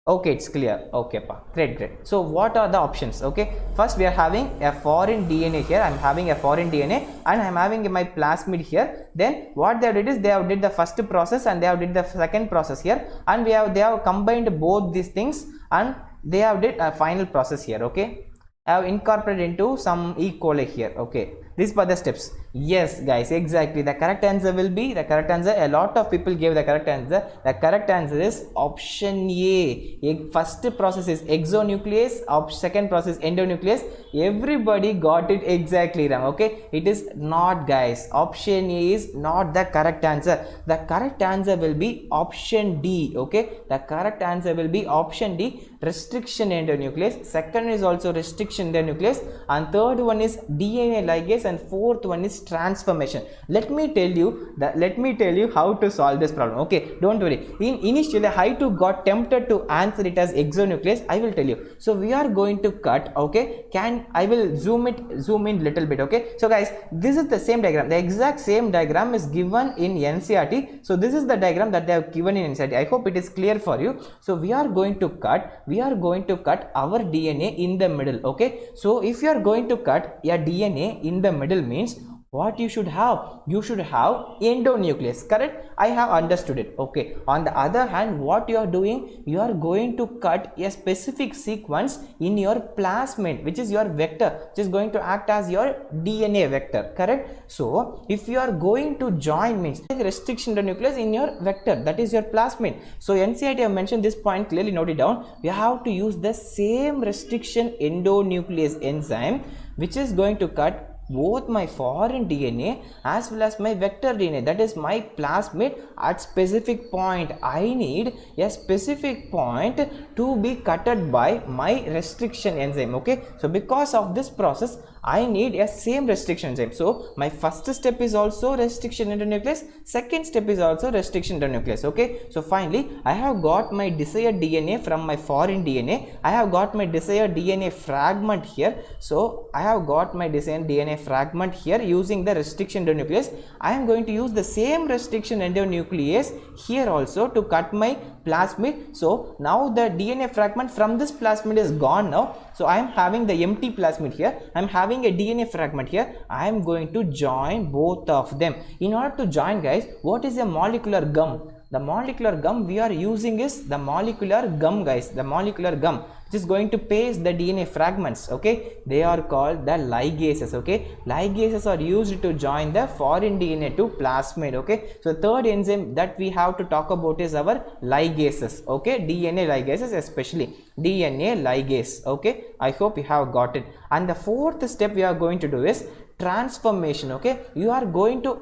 Okay, it's clear. Okay, great. So what are the options? Okay, first we are having a foreign DNA here. I'm having a foreign DNA and I'm having my plasmid here. Then what they have did is they have did the first process and they have did the second process here, and they have combined both these things and they have did a final process here. Okay, have incorporated into some E. coli here. Okay, these were the steps. Yes guys, exactly, the correct answer will be, the correct answer, a lot of people gave the correct answer. The correct answer is option A. First process is exonuclease, second process endonuclease. Everybody got it exactly wrong. Okay, it is not, guys. Option A is not the correct answer. The correct answer will be option D. Okay, the correct answer will be option D, restriction endonuclease. Second is also restriction endonuclease, and third one is DNA ligase, and fourth one is transformation. Let me tell you how to solve this problem. Okay, don't worry. Initially I too got tempted to answer it as exonuclease. I will tell you. So we are going to cut. Okay, I will zoom in little bit. Okay, so guys, this is the same diagram. The exact same diagram is given in NCERT. So this is the diagram that they have given in NCERT. I hope it is clear for you. So we are going to cut our DNA in the middle. Okay, so if you are going to cut your DNA in the middle means what you should have? You should have endonuclease, correct? I have understood it. Okay, on the other hand, what you are doing, you are going to cut a specific sequence in your plasmid, which is your vector, which is going to act as your DNA vector, correct? So if you are going to join means restriction endonuclease in your vector, that is your plasmid. So NCERT have mentioned this point, clearly note it down. You have to use the same restriction endonuclease enzyme, which is going to cut both my foreign DNA as well as my vector DNA, that is my plasmid. At specific point, I need a specific point to be cutted by my restriction enzyme. Okay, so because of this process, I need a same restriction enzyme. So my first step is also restriction endonuclease, second step is also restriction endonuclease. Okay, so finally I have got my desired DNA from my foreign DNA. I have got my desired DNA fragment here. So I have got my desired DNA fragment here using the restriction endonuclease. I am going to use the same restriction endonuclease here also to cut my plasmid. So now the DNA fragment from this plasmid is gone now. So I am having the empty plasmid here. I am having a DNA fragment here. I am going to join both of them. In order to join, guys, what is a molecular gum? The molecular gum we are using is the molecular gum, guys. The molecular gum which is going to paste the DNA fragments. Okay, they are called the ligases. Okay, ligases are used to join the foreign DNA to plasmid. Okay, so third enzyme that we have to talk about is our ligases. Okay, DNA ligases, especially DNA ligase. Okay, I hope you have got it. And the fourth step we are going to do is transformation. Okay, you are going to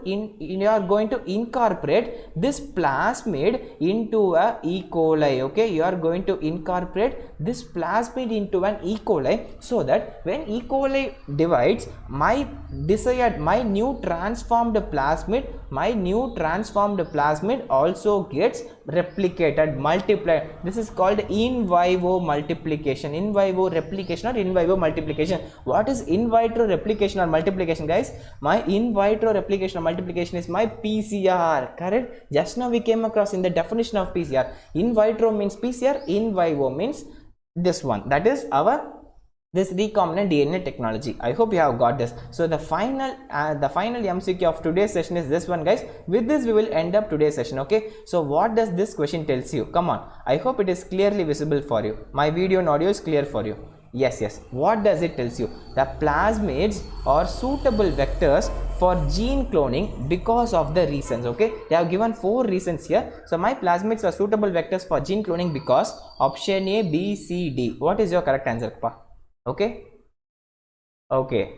incorporate this plasmid into a E. coli. Okay, you are going to incorporate this plasmid into an E. coli, so that when E. coli divides, my new transformed plasmid also gets replicated, multiplied. This is called in vivo multiplication, in vivo replication or in vivo multiplication. What is in vitro replication or multiplication, guys? My in vitro replication or multiplication is my PCR, correct? Just now we came across in the definition of PCR. In vitro means PCR, in vivo means this one, that is our this recombinant DNA technology. I hope you have got this. So the final MCQ of today's session is this one, guys. With this we will end up today's session. Okay, so what does this question tells you? Come on, I hope it is clearly visible for you. My video and audio is clear for you. Yes, what does it tells you? The plasmids are suitable vectors for gene cloning because of the reasons. Okay, they have given 4 reasons here. So my plasmids are suitable vectors for gene cloning because option A, B, C, D. What is your correct answer, Pa? Okay,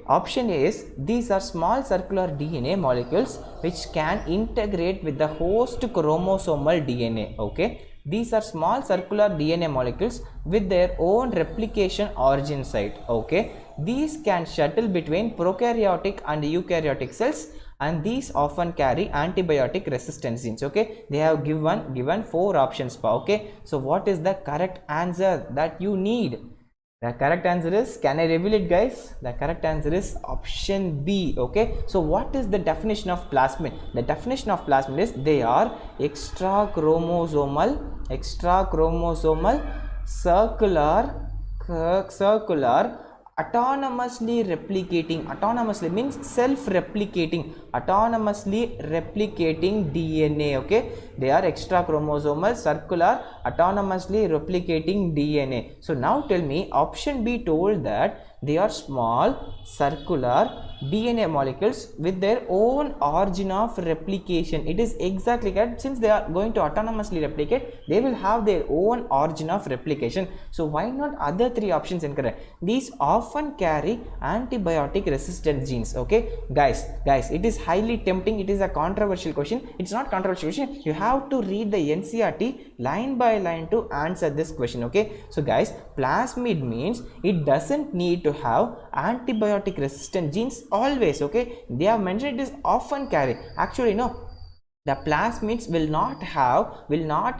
option A is these are small circular DNA molecules which can integrate with the host chromosomal DNA. Okay, these are small circular DNA molecules with their own replication origin site. Okay, these can shuttle between prokaryotic and eukaryotic cells, and these often carry antibiotic resistant genes. Okay, they have given 4 options. Okay, so what is the correct answer that you need? The correct answer is, can I reveal it, guys? The correct answer is option B. Okay, so what is the definition of plasmid? The definition of plasmid is they are extra chromosomal circular autonomously replicating, autonomously means self-replicating, autonomously replicating DNA. Okay, they are extra chromosomal circular autonomously replicating DNA. So now tell me, option B told that They are small circular DNA molecules with their own origin of replication. It is exactly correct. Since they are going to autonomously replicate, they will have their own origin of replication. So why not other three options incorrect? These often carry antibiotic resistant genes. Okay guys, it is highly tempting. It is a controversial question. It's not controversial question. You have to read the NCERT line by line to answer this question. Okay, so guys, plasmid means it doesn't need to have antibiotic resistant genes always. Okay, they have mentioned it is often carry. Actually no, the plasmids will not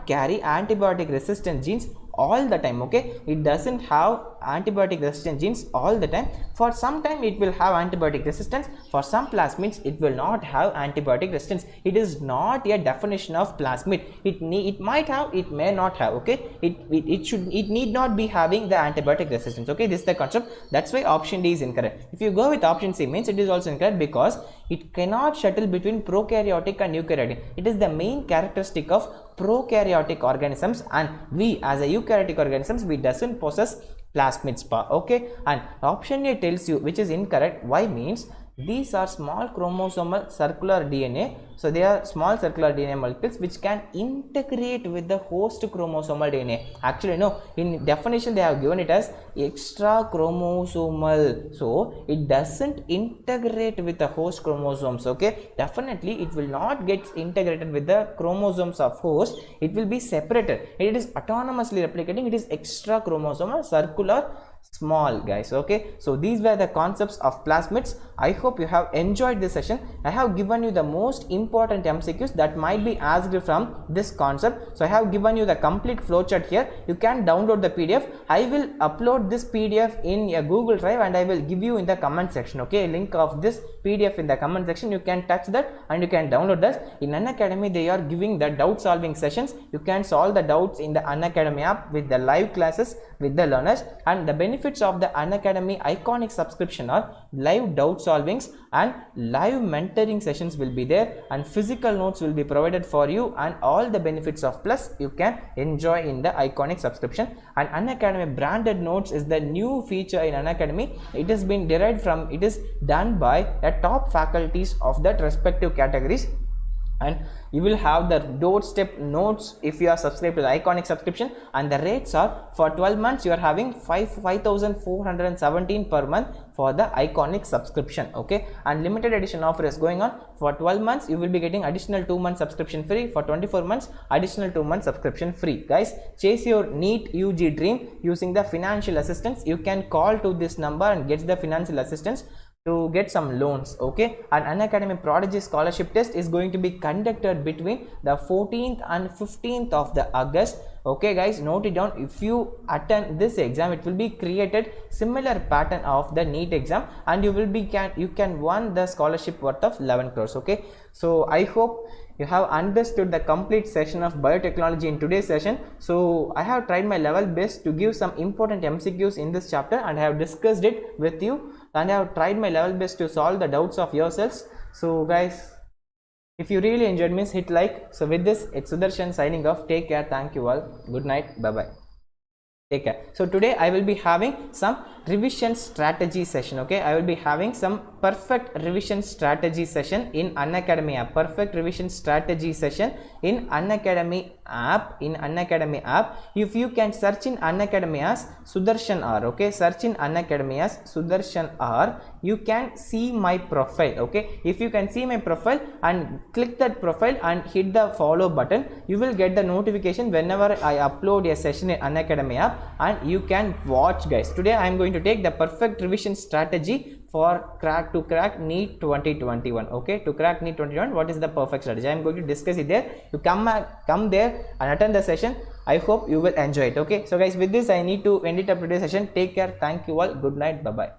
carry antibiotic resistant genes all the time. Okay, it doesn't have antibiotic resistant genes all the time. For some time it will have antibiotic resistance, for some plasmids it will not have antibiotic resistance. It is not a definition of plasmid. It might have, it may not have. Okay, it need not be having the antibiotic resistance. Okay, this is the concept. That's why option D is incorrect. If you go with option C, means it is also incorrect because it cannot shuttle between prokaryotic and eukaryotic. It is the main characteristic of prokaryotic organisms, and we as a eukaryotic organisms, we doesn't possess plasmids. Okay, and option A tells you which is incorrect. Why? Means these are small chromosomal circular DNA. So they are small circular DNA molecules which can integrate with the host chromosomal DNA. Actually no, in definition they have given it as extra chromosomal, so it doesn't integrate with the host chromosomes. Okay, definitely it will not get integrated with the chromosomes of host. It will be separated. It is autonomously replicating. It is extra chromosomal circular small, guys. Okay, so these were the concepts of plasmids. I hope you have enjoyed this session. I have given you the most important MCQs that might be asked from this concept. So I have given you the complete flowchart here. You can download the PDF. I will upload this PDF in a Google Drive and I will give you in the comment section. Okay, link of this PDF in the comment section. You can touch that and you can download that. In Unacademy they are giving the doubt solving sessions. You can solve the doubts in the Unacademy app with the live classes with the learners, and the benefits of the Unacademy iconic subscription are live doubt solvings and live mentoring sessions will be there, and physical notes will be provided for you, and all the benefits of plus you can enjoy in the iconic subscription. And Unacademy branded notes is the new feature in Unacademy. It has been derived from, it is done by the top faculties of that respective categories, and you will have the doorstep notes if you are subscribed to the iconic subscription. And the rates are, for 12 months you are having 5,417 per month for the iconic subscription. Okay, and limited edition offer is going on. For 12 months you will be getting additional 2 months subscription free. For 24 months additional 2 months subscription free. Guys, chase your NEET UG dream using the financial assistance. You can call to this number and get the financial assistance to get some loans. Okay, and Unacademy Prodigy Scholarship Test is going to be conducted between the 14th and 15th of the August. Okay guys, note it down. If you attend this exam, it will be created similar pattern of the NEET exam, and you will be you can won the scholarship worth of 11 crores. Okay, so I hope you have understood the complete session of biotechnology in today's session. So I have tried my level best to give some important MCQs in this chapter, and I have discussed it with you, and I have tried my level best to solve the doubts of yourselves. So guys, if you really enjoyed, means hit like. So with this, it's Sudharshan signing off. Take care. Thank you all. Good night. Bye bye. Take care. So today I will be having some revision strategy session. Okay, I will be having some perfect revision strategy session in Unacademy app. Perfect revision strategy session in Unacademy app. In Unacademy app, if you can search in Unacademy as Sudharshan R. Okay, search in Unacademy as Sudharshan R. You can see my profile. Okay, if you can see my profile and click that profile and hit the follow button, you will get the notification whenever I upload a session in Unacademy app, and you can watch. Guys, today I am going to take the perfect revision strategy for crack NEET 2021. Okay, to crack NEET 2021, what is the perfect strategy? I am going to discuss it there. You come there and attend the session. I hope you will enjoy it. Okay, so guys, with this I need to end it up today's session. Take care. Thank you all. Good night. Bye bye.